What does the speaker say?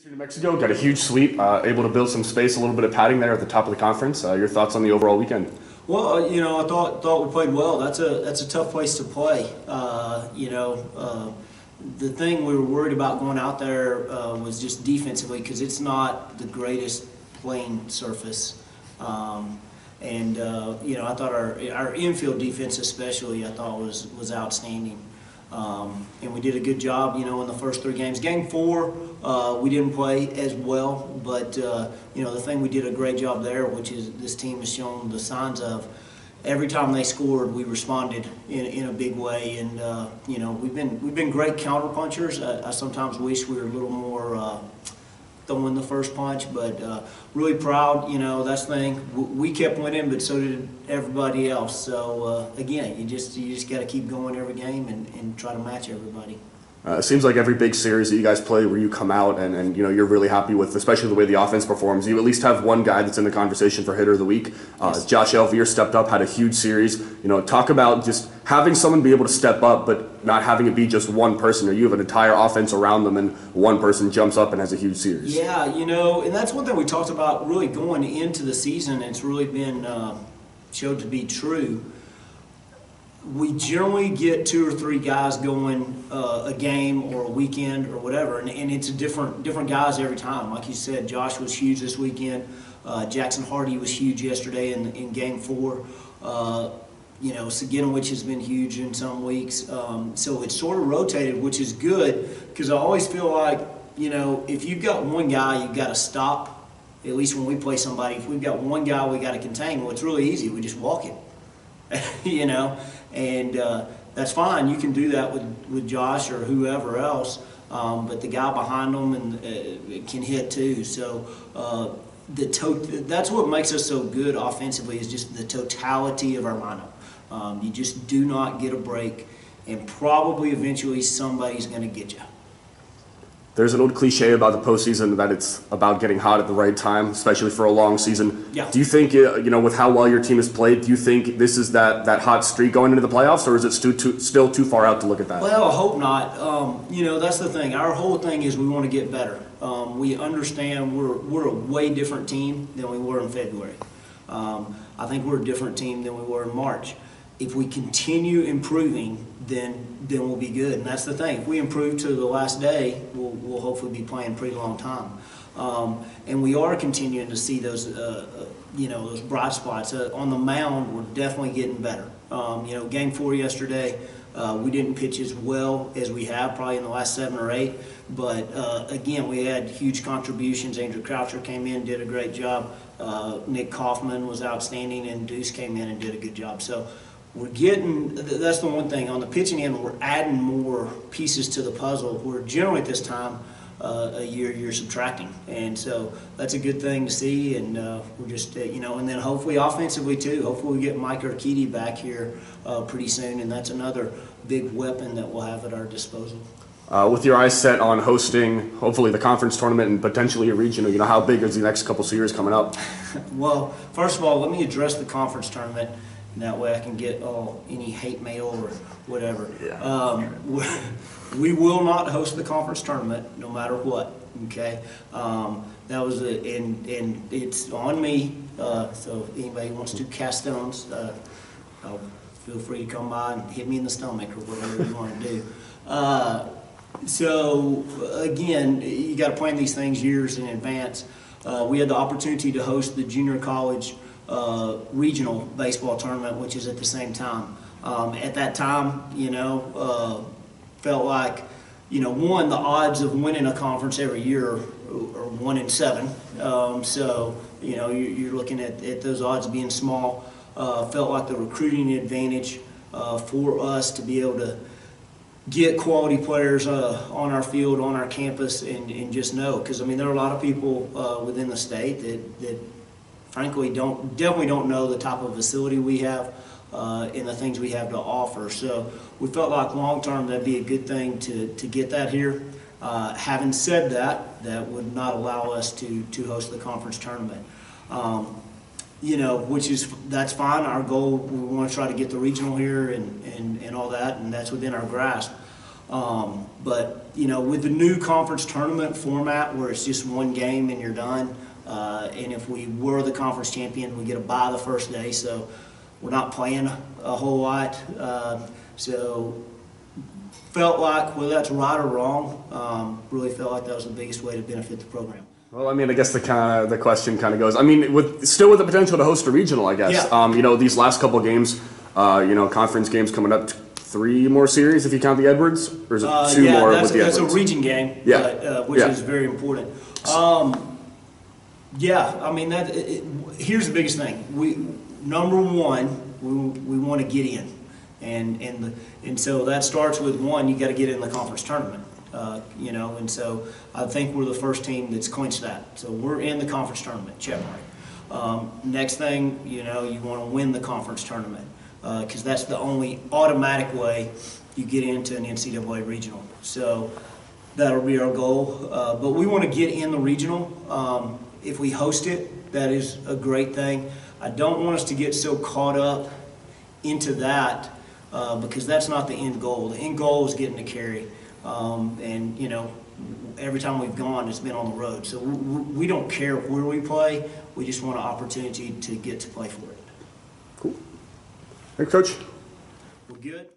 New Mexico got a huge sweep, able to build some space, a little bit of padding there at the top of the conference. Your thoughts on the overall weekend? Well, I thought we played well. That's a tough place to play. The thing we were worried about going out there was just defensively because it's not the greatest playing surface. I thought our infield defense especially, I thought was outstanding. And we did a good job, in the first 3 games. Game 4, we didn't play as well, but, the thing we did a great job there, which is this team has shown the signs of, every time they scored, we responded in a big way. And, we've been great counterpunchers. I sometimes wish we were a little more throwing the first punch, but really proud, that's the thing. We kept winning, but so did everybody else. So, again, you just got to keep going every game and try to match everybody. It seems like every big series that you guys play where you come out and you're really happy with, especially the way the offense performs, you at least have one guy that's in the conversation for hitter of the week. Yes. Josh Elvier stepped up, had a huge series. Talk about just having someone be able to step up but not having it be just one person, or you have an entire offense around them and one person jumps up and has a huge series. Yeah, and that's one thing we talked about really going into the season, and it's really been showed to be true. We generally get 2 or 3 guys going a game or a weekend or whatever, and it's different guys every time. Like you said, Josh was huge this weekend. Jackson Hardy was huge yesterday in Game 4. Saginowicz has been huge in some weeks. So it's sort of rotated, which is good, because I always feel like, if you've got one guy, you've got to stop. At least when we play somebody, if we've got one guy we got to contain, well, it's really easy. We just walk him. And that's fine. You can do that with Josh or whoever else, but the guy behind them can hit too. So that's what makes us so good offensively, is just the totality of our lineup. You just do not get a break, and probably eventually somebody's going to get you. There's an old cliche about the postseason that it's about getting hot at the right time, especially for a long season. Yeah. Do you think, with how well your team has played, do you think this is that hot streak going into the playoffs, or is it still too far out to look at that? Well, I hope not. That's the thing. Our whole thing is we want to get better. We understand we're a way different team than we were in February. I think we're a different team than we were in March. If we continue improving, then we'll be good. And that's the thing. If we improve to the last day, we'll hopefully be playing a pretty long time. And we are continuing to see those bright spots. On the mound, we're definitely getting better. Game 4 yesterday, we didn't pitch as well as we have probably in the last 7 or 8. But, again, we had huge contributions. Andrew Croucher came in, did a great job. Nick Kaufman was outstanding, and Deuce came in and did a good job. So that's the one thing. On the pitching end, we're adding more pieces to the puzzle. We're generally at this time a year, you're subtracting. And so that's a good thing to see. And we're just, and then hopefully offensively too. Hopefully we get Mike Urquidy back here pretty soon. And that's another big weapon that we'll have at our disposal. With your eyes set on hosting, hopefully, the conference tournament and potentially a regional, how big is the next couple series coming up? Well, first of all, let me address the conference tournament. And that way I can get any hate mail or whatever. Yeah. We will not host the conference tournament no matter what. Okay, that was and it's on me. So if anybody wants to cast stones, feel free to come by and hit me in the stomach or whatever you want to do. So again, you got to plan these things years in advance. We had the opportunity to host the junior college regional baseball tournament, which is at the same time. At that time, felt like, one, the odds of winning a conference every year are 1 in 7. So, you're looking at those odds being small. Felt like the recruiting advantage for us to be able to get quality players on our field, on our campus, and just know. Because, there are a lot of people within the state that frankly definitely don't know the type of facility we have and the things we have to offer. So we felt like long term that'd be a good thing to get that here. Having said that would not allow us to host the conference tournament. That's fine. Our goal, we want to try to get the regional here and all that, and that's within our grasp. But, you know, with the new conference tournament format where it's just one game and you're done, and if we were the conference champion, we get a bye the first day, so we're not playing a whole lot. So felt like, whether that's right or wrong, really felt like that was the biggest way to benefit the program. Well, I mean, I guess the question kind of goes. I mean, still with the potential to host a regional, I guess. Yeah. You know, these last couple games, you know, conference games coming up. 3 more series if you count the Edwards, or is it 2 more with the Edwards? That's a region game, Yeah. but, which is very important. Yeah, I mean here's the biggest thing. Number one, we want to get in, and so that starts with one. You got to get in the conference tournament. You know, and so I think we're the first team that's clinched that. So we're in the conference tournament, check mark. Next thing, you know, you want to win the conference tournament. Because that's the only automatic way you get into an NCAA regional. So that'll be our goal. But we want to get in the regional. If we host it, that is a great thing. I don't want us to get so caught up into that because that's not the end goal. The end goal is getting to Cary. And, you know, every time we've gone, it's been on the road. So we don't care where we play. We just want an opportunity to get to play for it. Cool. Hey, Coach. We're good.